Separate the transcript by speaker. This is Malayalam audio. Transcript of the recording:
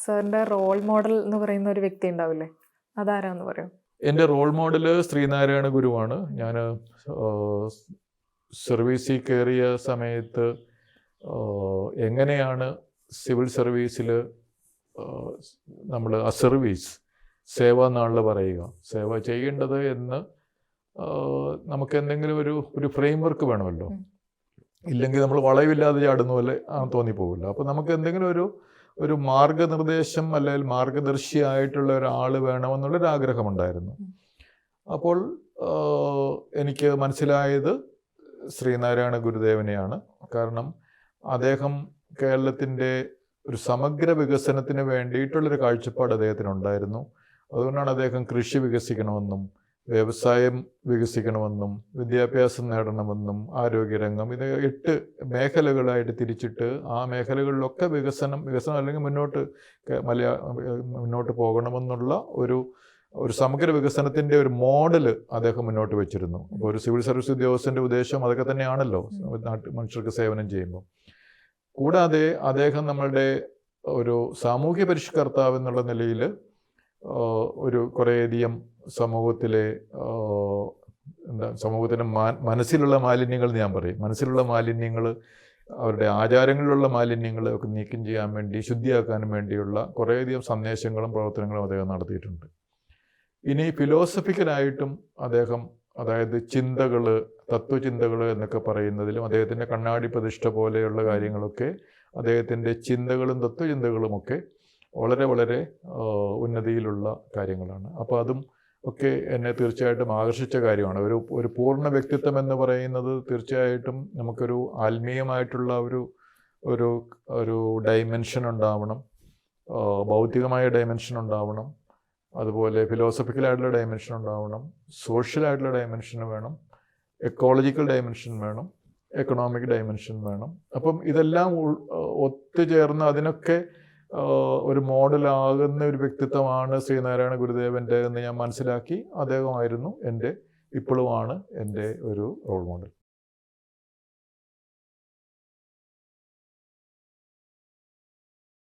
Speaker 1: സാറിന്റെ റോൾ മോഡൽ എന്ന് പറയുന്ന ഒരു വ്യക്തി ഉണ്ടാവില്ലേ, അതാരാന്ന് പറയും?
Speaker 2: എൻ്റെ റോൾ മോഡൽ ശ്രീനാരായണ ഗുരുവാണ്. ഞാൻ സർവീസിൽ കയറിയ സമയത്ത് എങ്ങനെയാണ് സിവിൽ സർവീസിൽ നമ്മൾ അസർവീസ് സേവ എന്നാണല്ലോ പറയുക, സേവ ചെയ്യേണ്ടത് എന്ന് നമുക്ക് എന്തെങ്കിലും ഒരു ഫ്രെയിം വർക്ക് വേണമല്ലോ. ഇല്ലെങ്കിൽ നമ്മൾ വളവില്ലാതെ ചാടുന്ന പോലെ തോന്നിപ്പോകില്ല. അപ്പോൾ നമുക്ക് എന്തെങ്കിലും ഒരു മാർഗനിർദ്ദേശം അല്ലെങ്കിൽ മാർഗദർശിയായിട്ടുള്ള ഒരാൾ വേണമെന്നുള്ളൊരു ആഗ്രഹമുണ്ടായിരുന്നു. അപ്പോൾ എനിക്ക് മനസ്സിലായത് ശ്രീനാരായണ ഗുരുദേവനെയാണ്. കാരണം അദ്ദേഹം കേരളത്തിൻ്റെ ഒരു സമഗ്ര വികസനത്തിന് വേണ്ടിയിട്ടുള്ളൊരു കാഴ്ചപ്പാട് അദ്ദേഹത്തിനുണ്ടായിരുന്നു. അതുകൊണ്ടാണ് അദ്ദേഹം കൃഷി വികസിക്കണമെന്നും വ്യവസായം വികസിക്കണമെന്നും വിദ്യാഭ്യാസം നേടണമെന്നും ആരോഗ്യരംഗം, ഇത് 8 മേഖലകളായിട്ട് തിരിച്ചിട്ട് ആ മേഖലകളിലൊക്കെ വികസനം അല്ലെങ്കിൽ മുന്നോട്ട് പോകണമെന്നുള്ള ഒരു സമഗ്ര വികസനത്തിൻ്റെ ഒരു മോഡൽ അദ്ദേഹം മുന്നോട്ട് വെച്ചിരുന്നു. അപ്പോൾ ഒരു സിവിൽ സർവീസ് ഉദ്യോഗസ്ഥൻ്റെ ഉദ്ദേശം അതൊക്കെ തന്നെയാണല്ലോ, മനുഷ്യർക്ക് സേവനം ചെയ്യുമ്പോൾ. കൂടാതെ അദ്ദേഹം നമ്മളുടെ ഒരു സാമൂഹ്യ പരിഷ്കർത്താവ് എന്നുള്ള നിലയിൽ കുറേയധികം സമൂഹത്തിലെ സമൂഹത്തിൻ്റെ മനസ്സിലുള്ള മാലിന്യങ്ങൾ ഞാൻ പറയും, മനസ്സിലുള്ള മാലിന്യങ്ങൾ, അവരുടെ ആചാരങ്ങളിലുള്ള മാലിന്യങ്ങൾ ഒക്കെ നീക്കം ചെയ്യാൻ വേണ്ടി, ശുദ്ധിയാക്കാനും വേണ്ടിയുള്ള കുറേയധികം സന്ദേശങ്ങളും പ്രവർത്തനങ്ങളും അദ്ദേഹം നടത്തിയിട്ടുണ്ട്. ഇനി ഫിലോസഫിക്കലായിട്ടും അദ്ദേഹം, അതായത് ചിന്തകൾ, തത്വചിന്തകൾ എന്നൊക്കെ പറയുന്നതിലും അദ്ദേഹത്തിൻ്റെ കണ്ണാടി പ്രതിഷ്ഠ പോലെയുള്ള കാര്യങ്ങളൊക്കെ, അദ്ദേഹത്തിൻ്റെ ചിന്തകളും തത്വചിന്തകളുമൊക്കെ വളരെ വളരെ ഉന്നതിയിലുള്ള കാര്യങ്ങളാണ്. അപ്പോൾ അതും ഒക്കെ എന്നെ തീർച്ചയായിട്ടും ആകർഷിച്ച കാര്യമാണ്. ഒരു പൂർണ്ണ വ്യക്തിത്വം എന്ന് പറയുന്നത് തീർച്ചയായിട്ടും നമുക്കൊരു ആത്മീയമായിട്ടുള്ള ഒരു ഡൈമെൻഷൻ ഉണ്ടാവണം, ഭൗതികമായ ഡൈമെൻഷൻ ഉണ്ടാവണം, അതുപോലെ ഫിലോസഫിക്കലായിട്ടുള്ള ഡൈമെൻഷൻ ഉണ്ടാവണം, സോഷ്യലായിട്ടുള്ള ഡൈമെൻഷൻ വേണം, എക്കോളജിക്കൽ ഡൈമെൻഷൻ വേണം, എക്കണോമിക് ഡൈമെൻഷൻ വേണം. അപ്പം ഇതെല്ലാം ഒത്തുചേർന്ന് അതിനൊക്കെ ഒരു മോഡലാകുന്ന ഒരു വ്യക്തിത്വമാണ് ശ്രീനാരായണ ഗുരുദേവൻ്റെ എന്ന് ഞാൻ മനസ്സിലാക്കി. അദ്ദേഹമായിരുന്നു ഇപ്പോഴുമാണ് എൻ്റെ ഒരു റോൾ മോഡൽ.